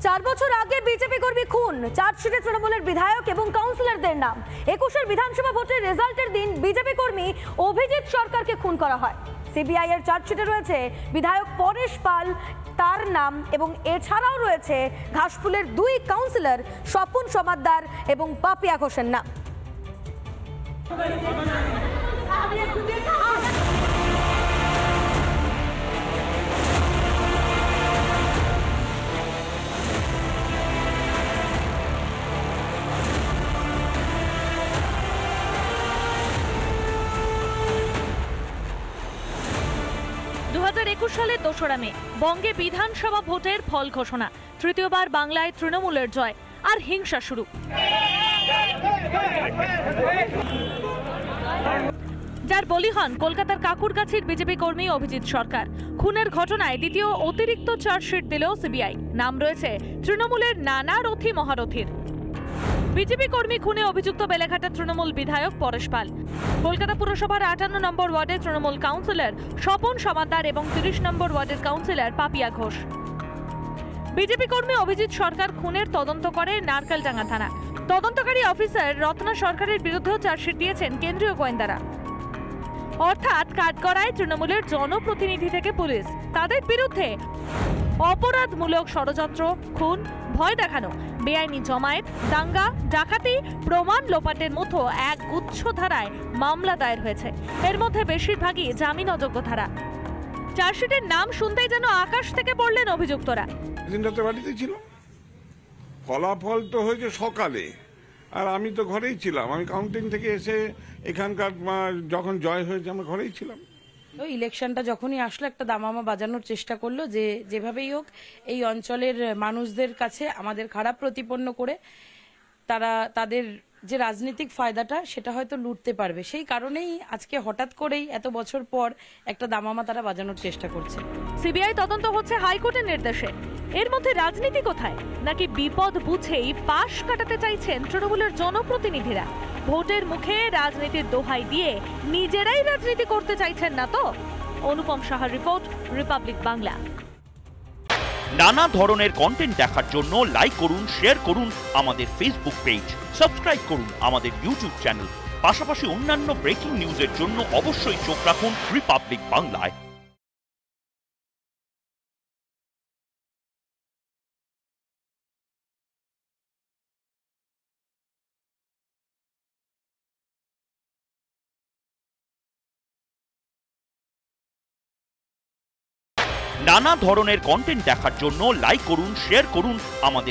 4 বছর আগে বিজেপি কর্মী খুন, চার্জশিটে তৃণমূলের বিধায়ক এবং কাউন্সিলরদের নাম। 21-এর বিধানসভা ভোটের রেজাল্টের দিন বিজেপি কর্মী অভিজিৎ সরকারকে খুন করা হয়। সিবিআই এর চার্জশিটে রয়েছে বিধায়ক পরেশ পাল, তার নাম, এবং এছাড়াও রয়েছে ঘাসফুলের 2 কাউন্সিলর স্বপন সমাদ্দার এবং পাপিয়া ঘোষের নাম। 2021 সালের 2রা মে বঙ্গে বিধানসভা ভোটের ফল ঘোষণা। তৃতীয়বার বাংলায় তৃণমূলের জয়, আর হিংসা শুরু। যার বলি হন কলকাতার কাকুরগাছির বিজেপি কর্মী অভিজিৎ সরকার। খুনের ঘটনায় দ্বিতীয় অতিরিক্ত চার্জশিট দিল সিবিআই। নাম রয়েছে তৃণমূলের নানা রথী মহারথীর। বিজেপি কর্মী খুনে অভিযুক্ত বেলেঘাটার তৃণমূল বিধায়ক পরেশ পাল, কলকাতা পুরসভার 58 নম্বর ওয়ার্ডের তৃণমূল কাউন্সিলর স্বপন সমাদ্দার এবং 30 নম্বর ওয়ার্ডের কাউন্সিলর পাপিয়া ঘোষ। বিজেপি কর্মী অভিজিৎ সরকার খুনের তদন্ত করে নারকেলডাঙ্গা থানা। তদন্তকারী অফিসার রত্না সরকারের বিরুদ্ধেও চার্জশিট দিয়েছেন কেন্দ্রীয় গোয়েন্দারা। অর্থাৎ কাঠগড়ায় তৃণমূলের জনপ্রতিনিধি থেকে পুলিশ, তাদের বিরুদ্ধে অপরাধমূলক ষড়যন্ত্র, খুন, ভয় দেখানো, বেআইনি জমায়েত, দাঙ্গা, ডাকাতি, প্রমাণ লোপাটের মতো এক গুচ্ছ ধারায় মামলা দায়ের হয়েছে। এর মধ্যে বেশিরভাগই জামিন অযোগ্য ধারা। চার্জশিটের নাম শুনতেই যেন আকাশ থেকে পড়লেন অভিযুক্তরা। বাড়িতে ছিল, ফলাফল তো হয়েছে সকালে, আর আমি তো ঘরেই ছিলাম। আমি কাউন্টিং থেকে এসে এখানকার যখন জয় হয়েছে আমরা ঘরেই ছিলাম। ইলেকশনটা যখনই আসলো একটা দামামা বাজানোর চেষ্টা করলো যে যেভাবেই হোক এই অঞ্চলের মানুষদের কাছে আমাদের খারাপ প্রতিপন্ন করে তারা তাদের যে রাজনৈতিক ফায়দাটা সেটা হয়তো লুটতে পারবে। সেই কারণেই আজকে হঠাৎ করেই এত বছর পর একটা দামামা তারা বাজানোর চেষ্টা করছে। সিবিআই তদন্ত হচ্ছে হাইকোর্টের নির্দেশে। এর মধ্যে রাজনীতি কোথায়? নাকি বিপদ বুঝেই পাশ কাটাতে চাইছেন তৃণমূলের জনপ্রতিনিধিরা? ভোটের মুখে রাজনীতির দোহাই দিয়ে নিজেরাই রাজনীতি করতে চাইছেন না তো? অনুপম সাহার রিপোর্ট, রিপাবলিক বাংলা। নানা ধরনের কন্টেন্ট দেখার জন্য লাইক করুন, শেয়ার করুন আমাদের ফেসবুক পেজ, সাবস্ক্রাইব করুন আমাদের ইউটিউব চ্যানেল। পাশাপাশি অন্যান্য ব্রেকিং নিউজের জন্য অবশ্যই চোখ রাখুন রিপাবলিক বাংলায়। নানা ধরনের কন্টেন্ট দেখার জন্য লাইক করুন, শেয়ার করুন আমাদের